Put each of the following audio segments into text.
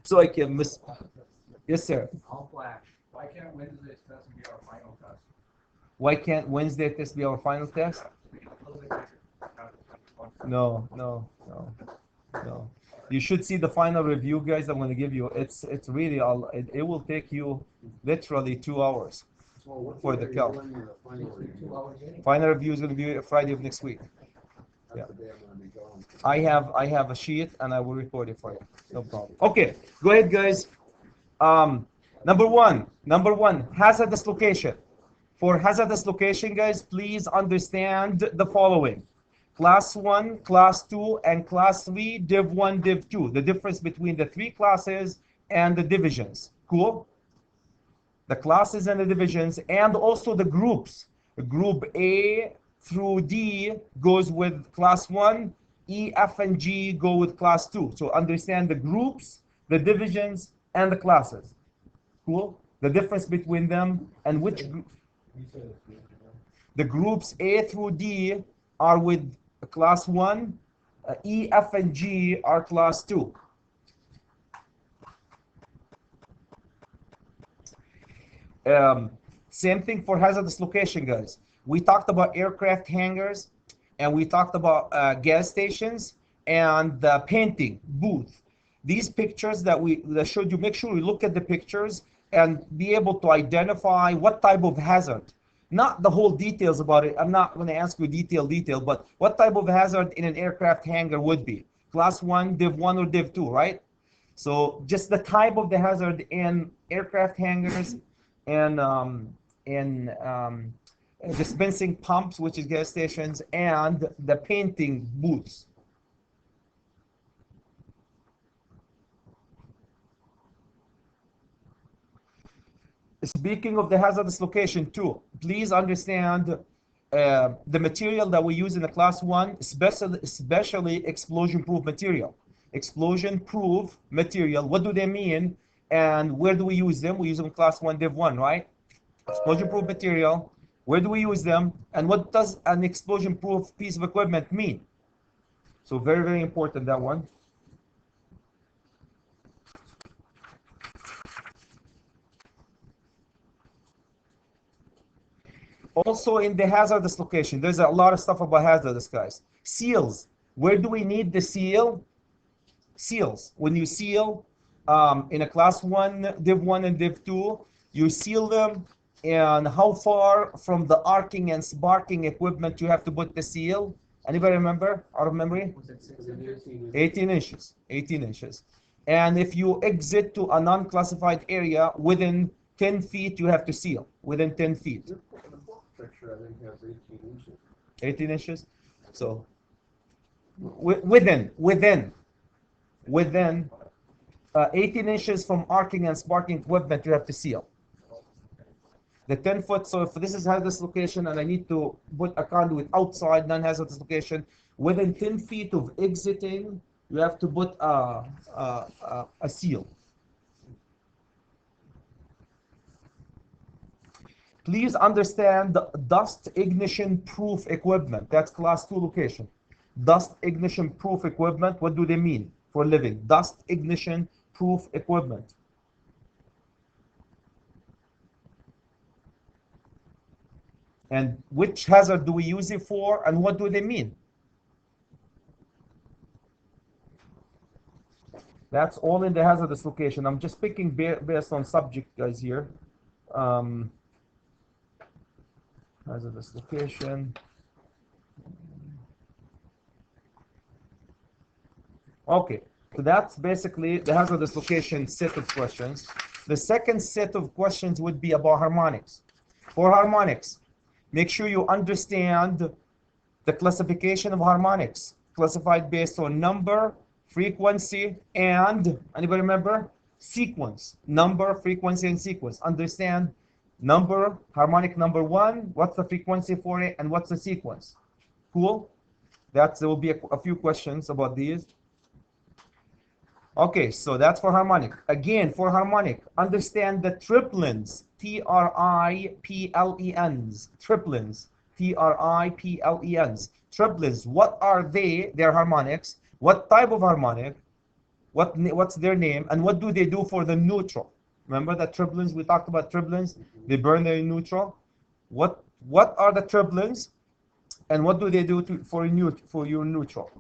so I can miss. Yes, sir. I'll flash. Why can't Wednesday's test be our final test? Why can't Wednesday test be our final test? No, no, no, no. You should see the final review, guys. I'm going to give you. It's really all. It will take you literally 2 hours for the calc. Final review is going to be Friday of next week. Yeah. I have a sheet and I will record it for you. No problem. Okay, go ahead, guys. Number one, hazardous location. For hazardous location, guys, please understand the following. Class 1, Class 2, and Class 3, Div 1, Div 2. The difference between the 3 classes and the divisions. Cool? The classes and the divisions, and also the groups. Group A through D goes with Class 1. E, F, and G go with Class 2. So understand the groups, the divisions, and the classes. Cool? The difference between them and which group. The groups A through D are with Class 1. E, F, and G are Class 2. Same thing for hazardous location, guys. We talked about aircraft hangars, and we talked about gas stations and the painting booth. These pictures that showed you, make sure you look at the pictures and be able to identify what type of hazard. Not the whole details about it. I'm not going to ask you detail, but what type of hazard in an aircraft hangar would be? Class 1, Div 1, or Div 2, right? So just the type of the hazard in aircraft hangars and dispensing pumps, which is gas stations, and the painting booths. Speaking of the hazardous location too, please understand the material that we use in the Class 1, especially explosion-proof material. Explosion-proof material, what do they mean and where do we use them? We use them in Class 1, Div 1, right? Explosion-proof material, where do we use them? And what does an explosion-proof piece of equipment mean? So very, very important, that one. Also in the hazardous location, there's a lot of stuff about hazardous, guys. Seals. Where do we need the seal? Seals. When you seal in a Class 1, Div 1, and Div 2, you seal them, and how far from the arcing and sparking equipment you have to put the seal? Anybody remember out of memory? 18 inches. 18 inches. And if you exit to a non-classified area within 10 feet, you have to seal within 10 feet. Picture, I think, has 18 inches. 18 inches. So within 18 inches from arcing and sparking equipment, you have to seal. The 10 foot, so if this is hazardous location and I need to put a conduit outside non-hazardous location, within 10 feet of exiting, you have to put a seal. Please understand the dust ignition proof equipment. That's Class 2 location. Dust ignition proof equipment, what do they mean for living? Dust ignition proof equipment. And which hazard do we use it for and what do they mean? That's all in the hazardous location. I'm just picking based on subject, guys, here. Hazardous location. Okay, so that's basically the hazardous location set of questions. The second set of questions would be about harmonics. For harmonics, make sure you understand the classification of harmonics, classified based on number, frequency, and, anybody remember? Sequence. Number, frequency, and sequence. Understand number, harmonic number 1, what's the frequency for it, and what's the sequence. Cool? There will be a few questions about these. Okay, so that's for harmonic. Again, for harmonic, understand the triplens, T-R-I-P-L-E-Ns, triplens, T-R-I-P-L-E-Ns. Triplens, what are they? They're harmonics. What type of harmonic? What's their name, and what do they do for the neutral? Remember the triplins, we talked about triplins, they burn their neutral. What are the triplins, and what do they do for your neutral?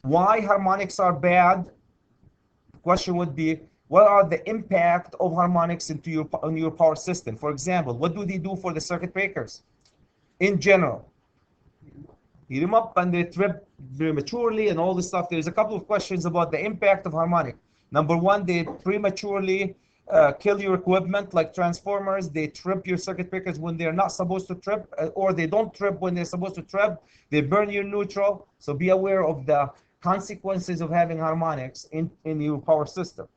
Why harmonics are bad? The question would be, what are the impact of harmonics on your power system? For example, what do they do for the circuit breakers in general? Heat them up and they trip prematurely and all this stuff. There's a couple of questions about the impact of harmonic. Number one, they prematurely kill your equipment like transformers. They trip your circuit breakers when they're not supposed to trip, or they don't trip when they're supposed to trip. They burn your neutral. So be aware of the consequences of having harmonics in your power system.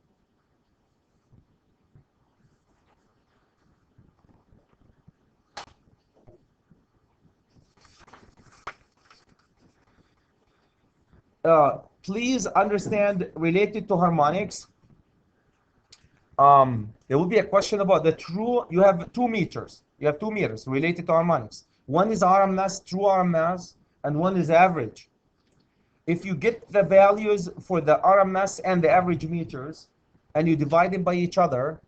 Please understand, related to harmonics, there will be a question about you have two meters. You have 2 meters related to harmonics. One is RMS, true RMS, and one is average. If you get the values for the RMS and the average meters, and you divide them by each other,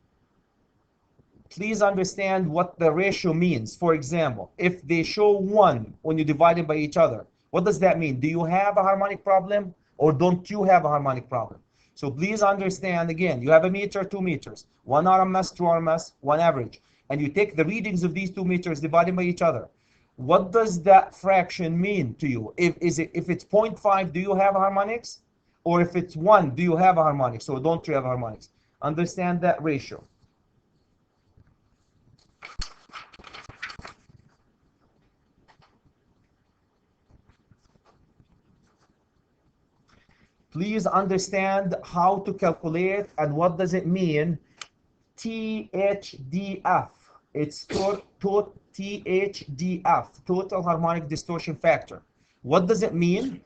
please understand what the ratio means. For example, if they show 1 when you divide them by each other, what does that mean? Do you have a harmonic problem, or don't you have a harmonic problem? So please understand, again, you have a meter, 2 meters, 1 RMS, 2 RMS, 1 average, and you take the readings of these 2 meters, divide them by each other. What does that fraction mean to you? If it's 0.5, do you have harmonics? Or if it's 1, do you have a harmonics? So don't you have harmonics? Understand that ratio. Please understand how to calculate and what does it mean. THDF. It's THDF, total harmonic distortion factor. What does it mean,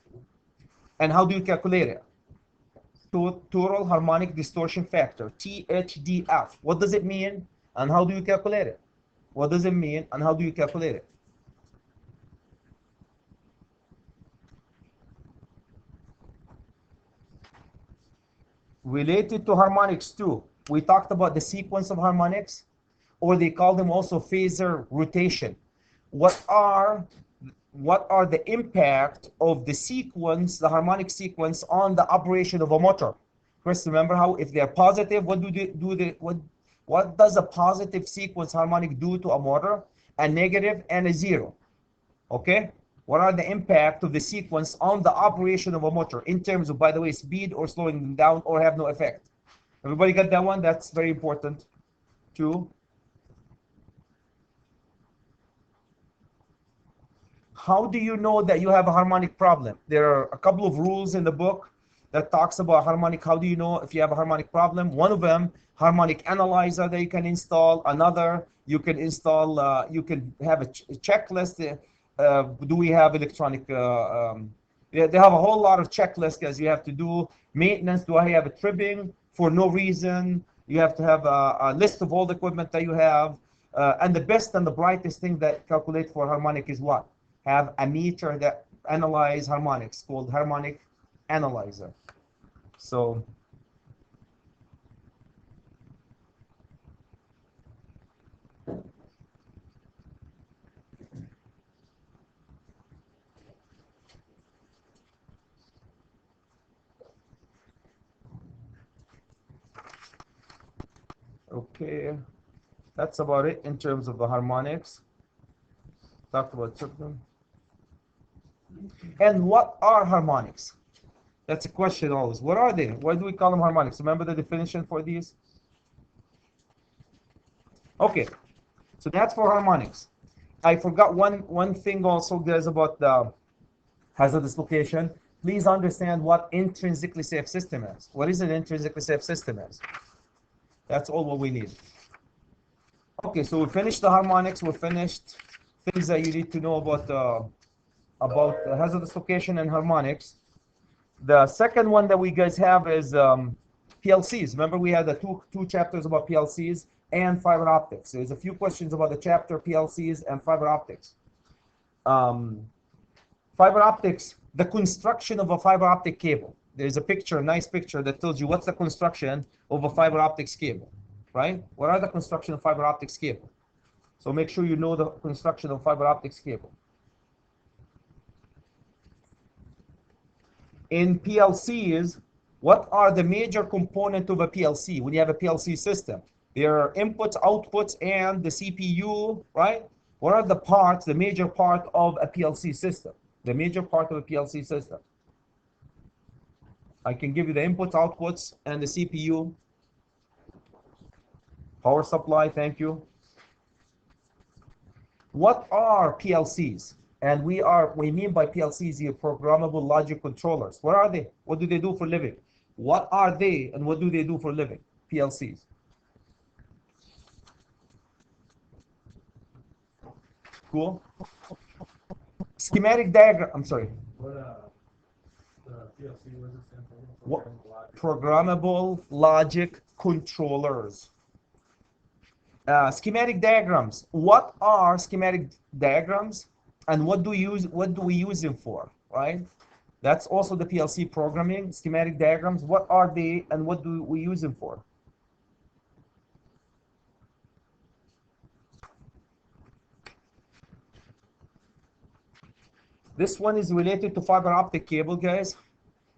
and how do you calculate it? Total harmonic distortion factor, THDF. What does it mean, and how do you calculate it? What does it mean, and how do you calculate it? Related to harmonics too, we talked about the sequence of harmonics, or they call them also phasor rotation. What are the impact of the sequence, the harmonic sequence, on the operation of a motor? First, remember how if they're positive, what does a positive sequence harmonic do to a motor? A negative and a 0. Okay? What are the impact of the sequence on the operation of a motor in terms of, by the way, speed or slowing them down, or have no effect? Everybody got that one? That's very important too. How do you know that you have a harmonic problem? There are a couple of rules in the book that talks about harmonic. How do you know if you have a harmonic problem? One of them, harmonic analyzer that you can install. Another, you can install, you can have a checklist. Do we have electronic, they have a whole lot of checklists as you have to do. Maintenance, do I have a tripping for no reason? You have to have a list of all the equipment that you have. And the best and the brightest thing that calculate for harmonic is what? Have a meter that analyze harmonics called harmonic analyzer. So okay, that's about it in terms of the harmonics. Talked about tripling. And what are harmonics? That's a question always. What are they? Why do we call them harmonics? Remember the definition for these? Okay, so that's for harmonics. I forgot one thing also, guys, about the hazard dislocation. Please understand what intrinsically safe system is. What is an intrinsically safe system is? That's all what we need. Okay, so we finished the harmonics. We finished things that you need to know about hazard dislocation and harmonics. The second one that we guys have is PLCs. Remember, we had the two chapters about PLCs and fiber optics. There's a few questions about the chapter PLCs and fiber optics. Fiber optics, the construction of a fiber optic cable. There's a picture, a nice picture that tells you what's the construction of a fiber optics cable, right? What are the construction of fiber optics cable? So make sure you know the construction of fiber optics cable. In PLCs, what are the major component of a PLC? When you have a PLC system, there are inputs, outputs, and the CPU, right? What are the parts, the major part of a PLC system? The major part of a PLC system. I can give you the inputs, outputs, and the CPU. Power supply, thank you. What are PLCs? And we mean by PLCs here programmable logic controllers. What are they? What do they do for living? What are they and what do they do for living? PLCs. Cool. Schematic diagram. I'm sorry. What, the PLC, what does it stand for? What? Programmable logic controllers. Schematic diagrams. What are schematic diagrams, and what do we use them for? Right. That's also the PLC programming. Schematic diagrams. What are they, and what do we use them for? This one is related to fiber optic cable, guys.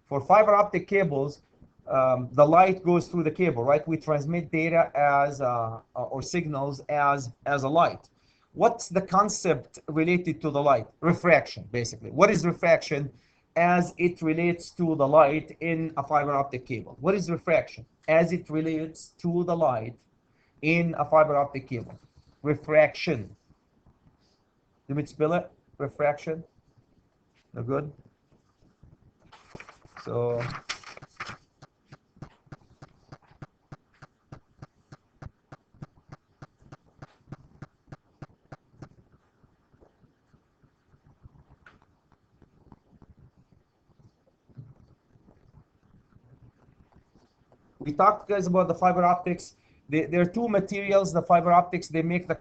For fiber optic cables, the light goes through the cable, right? We transmit data as or signals as a light. What's the concept related to the light? Refraction, basically. What is refraction as it relates to the light in a fiber optic cable? What is refraction as it relates to the light in a fiber optic cable? Refraction. Let me spell it. Refraction. No good. So we talked, guys, about the fiber optics. There are two materials. The fiber optics, they make the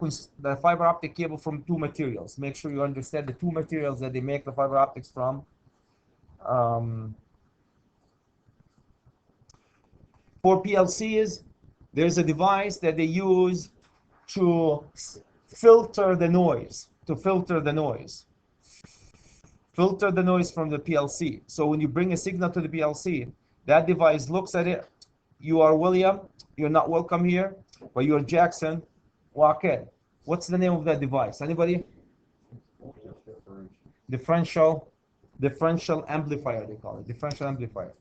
fiber optic cable from two materials. Make sure you understand the two materials that they make the fiber optics from. For PLCs, there's a device that they use to filter the noise, filter the noise from the PLC. So when you bring a signal to the PLC, that device looks at it. You are William, you're not welcome here, but you're Jackson, walk in. What's the name of that device? Anybody? Differential amplifier, they call it. Differential amplifier.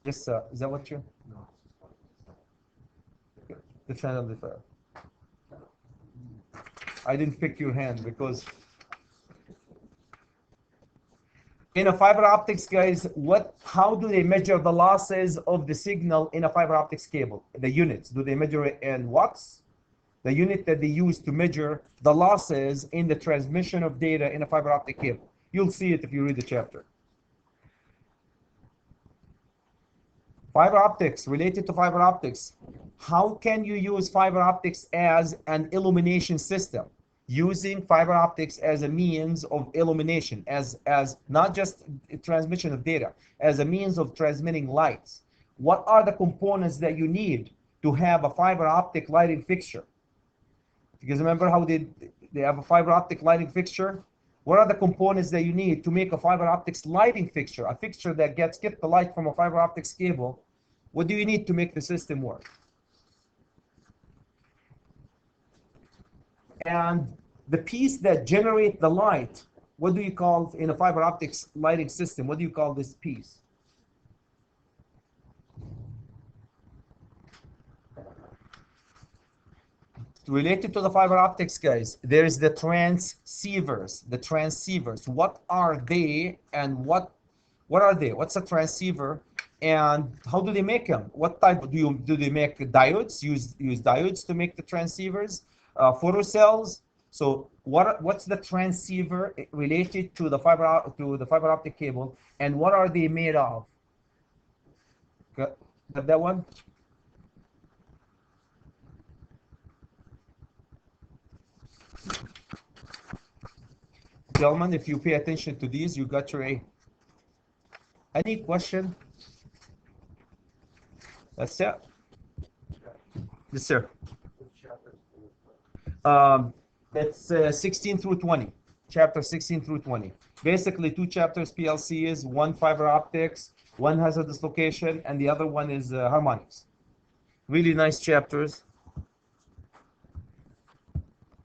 Yes, sir. Is that what you? No. Differential amplifier. I didn't pick your hand because in a fiber optics, guys, how do they measure the losses of the signal in a fiber optics cable? The units, do they measure it in watts? The unit that they use to measure the losses in the transmission of data in a fiber optic cable. You'll see it if you read the chapter. Fiber optics, related to fiber optics. How can you use fiber optics as an illumination system? Using fiber optics as a means of illumination, as not just transmission of data, as a means of transmitting lights. What are the components that you need to have a fiber optic lighting fixture? Because remember how they have a fiber optic lighting fixture? What are the components that you need to make a fiber optics lighting fixture, a fixture that gets the light from a fiber optics cable? What do you need to make the system work? And the piece that generates the light, what do you call in a fiber optics lighting system? What do you call this piece? Related to the fiber optics, guys, there is the transceivers. The transceivers. What are they, and what are they? What's a transceiver, and how do they make them? What type do they make? Diodes? Use diodes to make the transceivers. Photocells. So what's the transceiver related to the fiber optic cable, and what are they made of? Got that one? gentlemen, if you pay attention to these, you got your A. Any question? That's it. Yes, sir. It's 16 through 20. Chapter 16 through 20. Basically, two chapters PLC is one fiber optics, one has a dislocation, and the other one is harmonics. Really nice chapters.